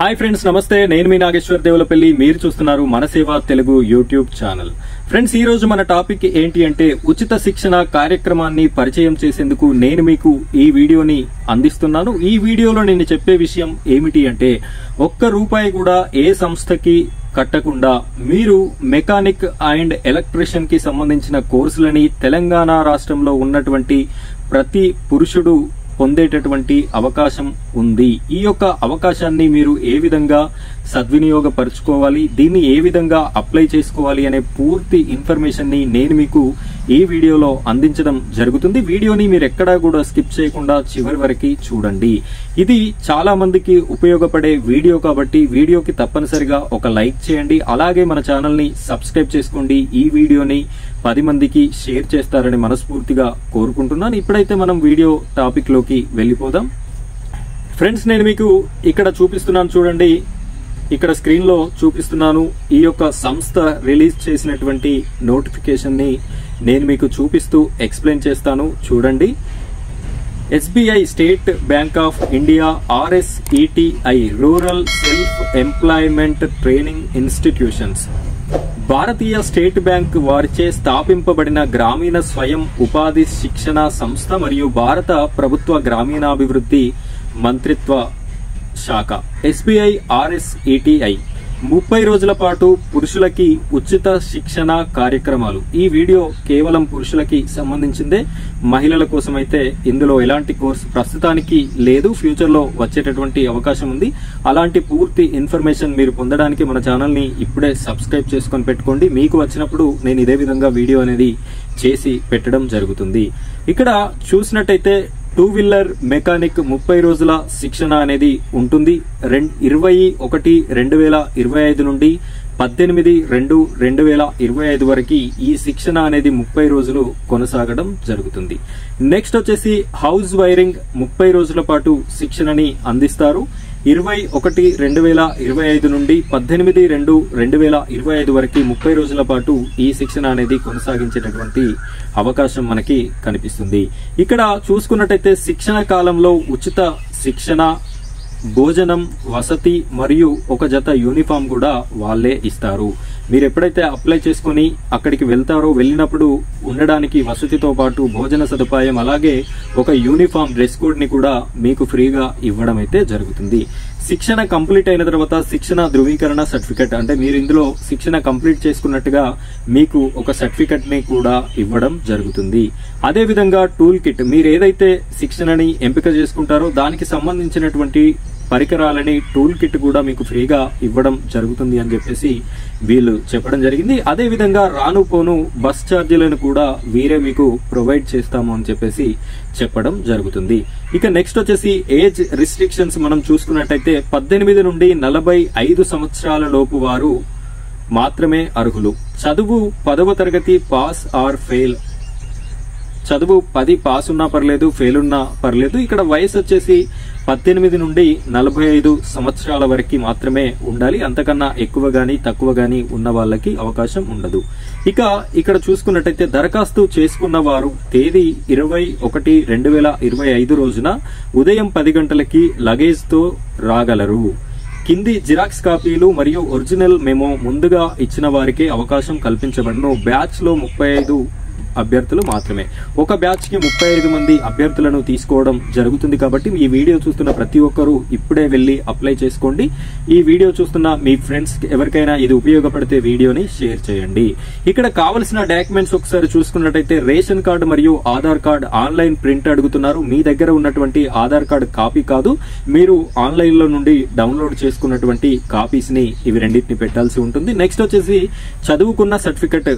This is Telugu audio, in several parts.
హాయ్ ఫ్రెండ్స్, నమస్తే. నేను మీ నాగేశ్వర్ దేవులపల్లి. మీరు చూస్తున్నారు మన సేవ తెలుగు యూట్యూబ్ ఛానల్. ఫ్రెండ్స్, ఈ రోజు మన టాపిక్ ఏంటి అంటే ఉచిత శిక్షణ కార్యక్రమాన్ని పరిచయం చేసేందుకు నేను మీకు ఈ వీడియోని అందిస్తున్నాను. ఈ వీడియోలో నేను చెప్పే విషయం ఏమిటి అంటే ₹1 కూడా ఏ సంస్థకి కట్టకుండా మీరు మెకానిక్ అండ్ ఎలక్ట్రీషియన్ కి సంబంధించిన కోర్సులని తెలంగాణ రాష్ట్రంలో ఉన్నటువంటి ప్రతి పురుషుడు పొందేటటువంటి అవకాశం ఉంది. ఈ యొక్క అవకాశాన్ని మీరు ఏ విధంగా సద్వినియోగపరచుకోవాలి, దీన్ని ఏ విధంగా అప్లై చేసుకోవాలి అనే పూర్తి ఇన్ఫర్మేషన్ ని నేను మీకు ఈ వీడియోలో అందించడం జరుగుతుంది. వీడియోని మీరు ఎక్కడా కూడా స్కిప్ చేయకుండా చివరి వరకు చూడండి. ఇది చాలా మందికి ఉపయోగపడే వీడియో కాబట్టి వీడియోకి తప్పనిసరిగా ఒక లైక్ చేయండి. అలాగే మన ఛానల్ ని సబ్స్క్రైబ్ చేసుకోండి. ఈ వీడియోని 10 మందికి షేర్ చేస్తారని మనస్ఫూర్తిగా కోరుకుంటున్నాను. ఇప్పుడైతే మనం వీడియో టాపిక్ లోకి వెళ్ళిపోదాం. ఫ్రెండ్స్, నేను మీకు ఇక్కడ చూపిస్తున్నాను చూడండి. ఇక్కడ స్క్రీన్ లో చూపిస్తున్నాను. ఈ యొక్క సంస్థ రిలీజ్ చేసినటువంటి నోటిఫికేషన్ ని నేను మీకు చూపిస్తూ ఎక్స్ప్లెయిన్ చేస్తాను. చూడండి. SBI state bank of India RSETI rural self employment training institutions Bharatiya state bank వారిచే స్థాపింపబడిన గ్రామీణ స్వయం ఉపాధి శిక్షణ సంస్థ మరియు భారత ప్రభుత్వ గ్రామీణాభివృద్ధి మంత్రిత్వ శాఖ. SBI RSETI 30 రోజుల పాటు పురుషులకి ఉచిత శిక్షణ కార్యక్రమాలు. ఈ వీడియో కేవలం పురుషులకి సంబంధించిందే, మహిళల కోసం అయితే ఇందులో ఎలాంటి కోర్సు ప్రస్తుతానికి లేదు. ఫ్యూచర్ లో వచ్చేటటువంటి అవకాశం ఉంది. అలాంటి పూర్తి ఇన్ఫర్మేషన్ మీరు పొందడానికి మన ఛానల్ ని ఇప్పుడే సబ్స్క్రైబ్ చేసుకొని పెట్టుకోండి. మీకు వచ్చినప్పుడు నేను ఇదే విధంగా వీడియో అనేది చేసి పెట్టడం జరుగుతుంది. ఇక్కడ చూసినట్టయితే 2 వీలర్ మెకానిక్ 30 రోజుల శిక్షణ అనేది ఉంటుంది. 21/2025 నుండి 18/2/2025 వరకు ఈ శిక్షణ అనేది 30 రోజులు కొనసాగడం జరుగుతుంది. నెక్స్ట్ వచ్చేసి హౌస్ వైరింగ్ 30 రోజుల పాటు శిక్షణని అందిస్తారు. 21/2/2025 నుండి 18/2/2025 వరకు 30 రోజుల పాటు ఈ శిక్షణ అనేది కొనసాగించేటటువంటి అవకాశం మనకి కనిపిస్తుంది. ఇక్కడ చూసుకున్నట్టయితే శిక్షణ కాలంలో ఉచిత శిక్షణ, భోజనం, వసతి మరియు ఒక జత యూనిఫామ్ కూడా వాళ్ళే ఇస్తారు. మీరు ఎప్పుడైతే అప్లై చేసుకుని అక్కడికి వెళ్తారో వెళ్ళినప్పుడు ఉండడానికి వసతితో పాటు భోజన సదుపాయం, అలాగే ఒక యూనిఫామ్ డ్రెస్ కోడ్ ని కూడా మీకు ఫ్రీగా ఇవ్వడం అయితే జరుగుతుంది. శిక్షణ కంప్లీట్ అయిన తర్వాత శిక్షణ ధృవీకరణ సర్టిఫికెట్, అంటే మీరు ఇందులో శిక్షణ కంప్లీట్ చేసుకున్నట్టుగా మీకు ఒక సర్టిఫికెట్ ని కూడా ఇవ్వడం జరుగుతుంది. అదే విధంగా టూల్ కిట్, మీరు ఏదైతే శిక్షణని ఎంపిక చేసుకుంటారో దానికి సంబంధించినటువంటి పరికరాలని టూల్ కిట్ కూడా మీకు ఫ్రీగా ఇవ్వడం జరుగుతుంది అని చెప్పేసి వీళ్ళు చెప్పడం జరిగింది. అదే విధంగా రాను పోను బస్ ఛార్జీలను కూడా వీరే మీకు ప్రొవైడ్ చేస్తాము అని చెప్పేసి చెప్పడం జరుగుతుంది. ఇక నెక్స్ట్ వచ్చేసి ఏజ్ రిస్ట్రిక్షన్స్ మనం చూసుకున్నట్టయితే 18 నుండి 45 సంవత్సరాల లోపు వారు మాత్రమే అర్హులు. చదువు 10వ తరగతి పాస్ ఆర్ ఫెయిల్, చదువు 10 పాస్ ఉన్నా పర్లేదు, ఫెయిల్ ఉన్నా పర్లేదు. ఇక్కడ వయసు వచ్చేసి 18 నుండి 45 సంవత్సరాల వరకు మాత్రమే ఉండాలి. అంతకన్నా ఎక్కువ గాని తక్కువ గాని ఉన్న వాళ్ళకి అవకాశం ఉండదు. ఇక ఇక్కడ చూసుకున్నట్టయితే దరఖాస్తు చేసుకున్న వారు తేదీ 21/2/2025 రోజున ఉదయం 10 గంటలకి లగేజ్ తో రాగలరు. కింది జిరాక్స్ కాపీలు మరియు ఒరిజినల్ మెమో ముందుగా ఇచ్చిన వారికి అవకాశం కల్పించబడును. బ్యాచ్ లో 35 అభ్యర్థులు మాత్రమే. ఒక బ్యాచ్ కి 35 మంది అభ్యర్థులను తీసుకోవడం జరుగుతుంది. కాబట్టి ఈ వీడియో చూస్తున్న ప్రతి ఒక్కరూ ఇప్పుడే వెళ్లి అప్లై చేసుకోండి. ఈ వీడియో చూస్తున్న మీ ఫ్రెండ్స్ ఎవరికైనా ఇది ఉపయోగపడితే వీడియోని షేర్ చేయండి. ఇక్కడ కావలసిన డాక్యుమెంట్స్ ఒకసారి చూసుకున్నట్టయితే రేషన్ కార్డు మరియు ఆధార్ కార్డు ఆన్లైన్ ప్రింట్ అడుగుతున్నారు. మీ దగ్గర ఉన్నటువంటి ఆధార్ కార్డు కాపీ కాదు, మీరు ఆన్లైన్ లో నుండి డౌన్లోడ్ చేసుకున్నటువంటి కాపీస్ ని ఇవి రెండింటిని పెట్టాల్సి ఉంటుంది. నెక్స్ట్ వచ్చేసి చదువుకున్న సర్టిఫికెట్,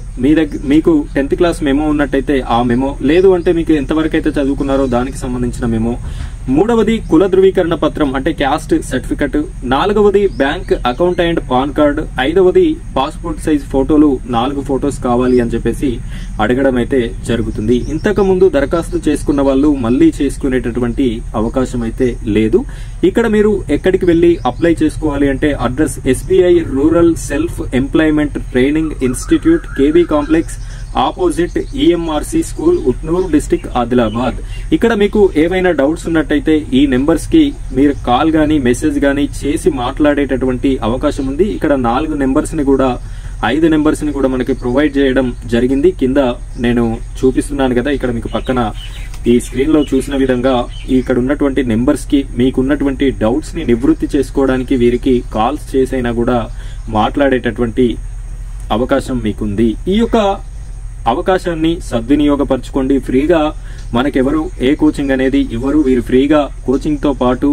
మీకు 10th క్లాస్ మెమో ఉన్నట్టయితే ఆ మెమో, లేదు అంటే మీకు ఎంతవరకు అయితే చదువుకున్నారో దానికి సంబంధించిన మెమో. 3వది కుల ధృవీకరణ పత్రం అంటే క్యాస్ట్ సర్టిఫికెట్. 4వది bank account and PAN card. 5వది పాస్పోర్ట్ సైజ్ ఫోటోలు 4 ఫోటోస్ కావాలి అని చెప్పేసి అడగడం అయితే జరుగుతుంది. ఇంతకు ముందు దరఖాస్తు చేసుకున్న వాళ్ళు మళ్లీ చేసుకునేటటువంటి అవకాశం అయితే లేదు. ఇక్కడ మీరు ఎక్కడికి వెళ్లి అప్లై చేసుకోవాలి అంటే address SBI rural self employment training institute, KB complex, opposite EMRC school, Utnoor district, Adilabad. ఇక్కడ మీకు ఏవైనా డౌట్స్ ఉన్నట్టయితే ఈ నెంబర్స్ కి మీరు కాల్ గానీ మెసేజ్ గానీ చేసి మాట్లాడేటటువంటి అవకాశం ఉంది. ఇక్కడ 4 నెంబర్స్ ని కూడా 5 నెంబర్స్ ని కూడా మనకి ప్రొవైడ్ చేయడం జరిగింది. కింద నేను చూపిస్తున్నాను కదా, ఇక్కడ మీకు పక్కన ఈ స్క్రీన్ లో చూసిన విధంగా ఇక్కడ ఉన్నటువంటి నెంబర్స్ కి మీకున్నటువంటి డౌట్స్ ని నివృత్తి చేసుకోవడానికి వీరికి కాల్స్ చేసైనా కూడా మాట్లాడేటటువంటి అవకాశం మీకుంది. ఈ యొక్క అవకాశాన్ని సద్వినియోగపరచుకోండి. ఫ్రీగా మనకెవరు ఏ కోచింగ్ అనేది ఇవ్వరు. వీరు ఫ్రీగా కోచింగ్ తో పాటు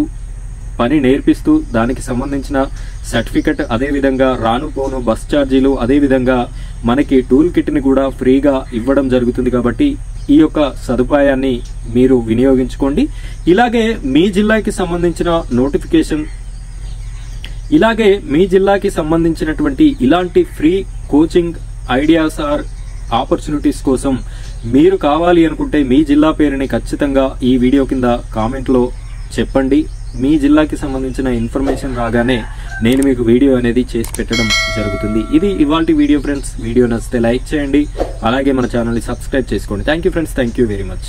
పని నేర్పిస్తూ దానికి సంబంధించిన సర్టిఫికెట్, అదేవిధంగా రాను పోను బస్ ఛార్జీలు, అదేవిధంగా మనకి టూల్ కిట్ ని కూడా ఫ్రీగా ఇవ్వడం జరుగుతుంది. కాబట్టి ఈ యొక్క సదుపాయాన్ని మీరు వినియోగించుకోండి. ఇలాగే మీ జిల్లాకి సంబంధించిన నోటిఫికేషన్, ఇలాగే మీ జిల్లాకి సంబంధించినటువంటి ఇలాంటి free coaching ideas or opportunities కోసం మీరు కావాలి అనుకుంటే మీ జిల్లా పేరుని ఖచ్చితంగా ఈ వీడియో కింద కామెంట్ లో చెప్పండి. మీ జిల్లాకి సంబంధించిన ఇన్ఫర్మేషన్ రాగానే నేను మీకు వీడియో అనేది చేసి పెట్టడం జరుగుతుంది. ఇది ఇవాల్టి వీడియో ఫ్రెండ్స్. వీడియో నచ్చితే లైక్ చేయండి, అలాగే మన ఛానల్ ని సబ్స్క్రైబ్ చేసుకోండి. Thank you friends, thank you very much.